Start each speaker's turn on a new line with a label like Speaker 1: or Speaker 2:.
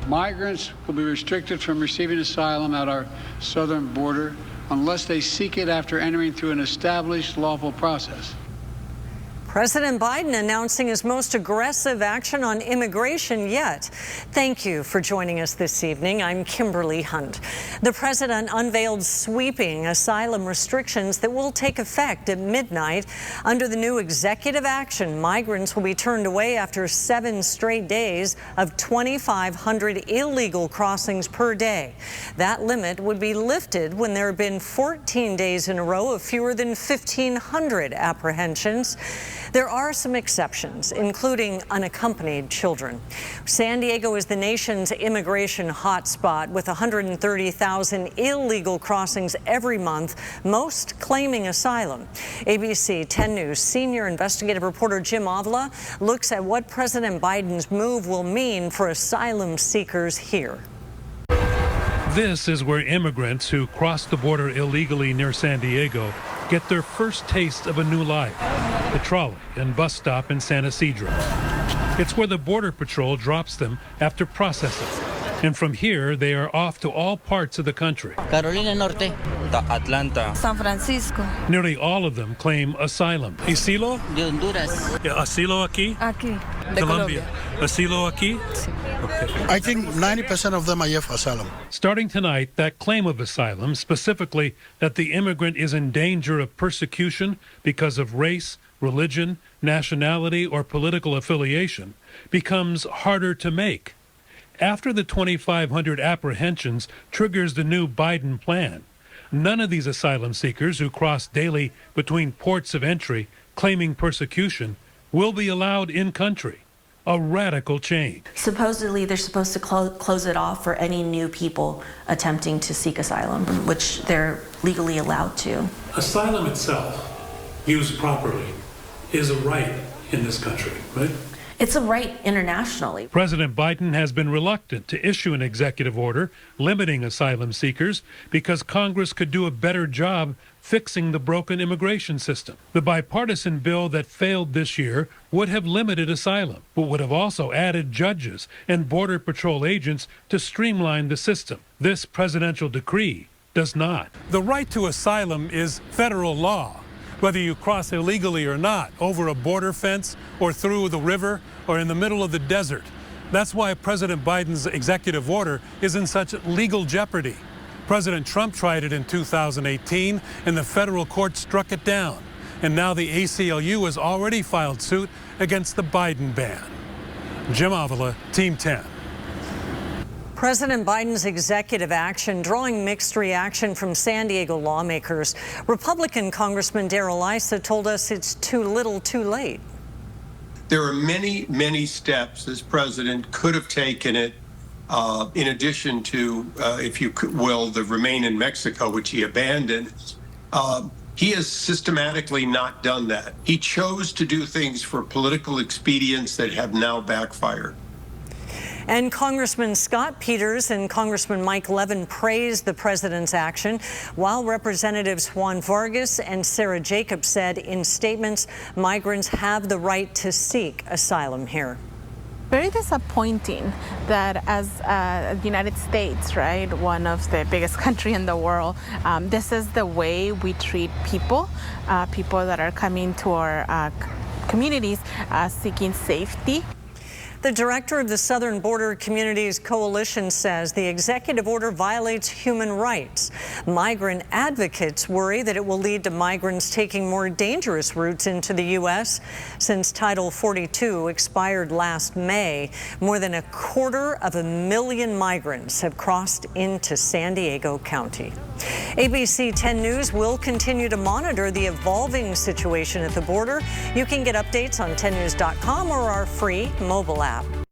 Speaker 1: Migrants will be restricted from receiving asylum at our southern border unless they seek it after entering through an established lawful process.
Speaker 2: President Biden announcing his most aggressive action on immigration yet. Thank you for joining us this evening. I'm Kimberly Hunt. The president unveiled sweeping asylum restrictions that will take effect at midnight. Under the new executive action, migrants will be turned away after 7 straight days of 2,500 illegal crossings per day. That limit would be lifted when there have been 14 days in a row of fewer than 1,500 apprehensions. There are some exceptions, including unaccompanied children. San Diego is the nation's immigration hotspot with 130,000 illegal crossings every month, most claiming asylum. ABC 10 News senior investigative reporter Jim Avila looks at what President Biden's move will mean for asylum seekers here.
Speaker 3: This is where immigrants who cross the border illegally near San Diego get their first taste of a new life, the trolley and bus stop in San Isidro. It's where the Border Patrol drops them after processing. And from here, they are off to all parts of the country.
Speaker 4: Carolina Norte, Atlanta,
Speaker 5: San Francisco.
Speaker 3: Nearly all of them claim asylum. Asilo?
Speaker 4: de Honduras.
Speaker 3: Asilo aquí?
Speaker 5: Aquí, de
Speaker 3: Colombia. Asilo aquí? Okay.
Speaker 6: I think 90% of them are here for asylum.
Speaker 3: Starting tonight, that claim of asylum, specifically that the immigrant is in danger of persecution because of race, religion, nationality, or political affiliation, becomes harder to make. After the 2,500 apprehensions triggers the new Biden plan, none of these asylum seekers who cross daily between ports of entry claiming persecution will be allowed in country. A radical change.
Speaker 7: Supposedly, they're supposed to close it off for any new people attempting to seek asylum, which they're legally allowed to.
Speaker 3: Asylum itself, used properly, is a right in this country, right?
Speaker 7: It's a right internationally.
Speaker 3: President Biden has been reluctant to issue an executive order limiting asylum seekers because Congress could do a better job fixing the broken immigration system. The bipartisan bill that failed this year would have limited asylum, but would have also added judges and Border Patrol agents to streamline the system. This presidential decree does not. The right to asylum is federal law. Whether you cross illegally or not, over a border fence or through the river or in the middle of the desert. That's why President Biden's executive order is in such legal jeopardy. President Trump tried it in 2018 and the federal court struck it down. And now the ACLU has already filed suit against the Biden ban. Jim Avila, Team 10.
Speaker 2: President Biden's executive action drawing mixed reaction from San Diego lawmakers. Republican Congressman Darrell Issa told us it's too little too late.
Speaker 8: There are many, many steps this president could have taken it in addition to, if you will, the remain in Mexico, which he abandoned. He has systematically not done that. He chose to do things for political expedience that have now backfired.
Speaker 2: And Congressman Scott Peters and Congressman Mike Levin praised the president's action, while Representatives Juan Vargas and Sarah Jacobs said in statements migrants have the right to seek asylum here.
Speaker 5: Very disappointing that as the United States, right, one of the biggest country in the world, this is the way we treat people, people that are coming to our communities seeking safety.
Speaker 2: The director of the Southern Border Communities Coalition says the executive order violates human rights. Migrant advocates worry that it will lead to migrants taking more dangerous routes into the U.S. Since Title 42 expired last May, more than 250,000 migrants have crossed into San Diego County. ABC 10 News will continue to monitor the evolving situation at the border. You can get updates on 10news.com or our free mobile app.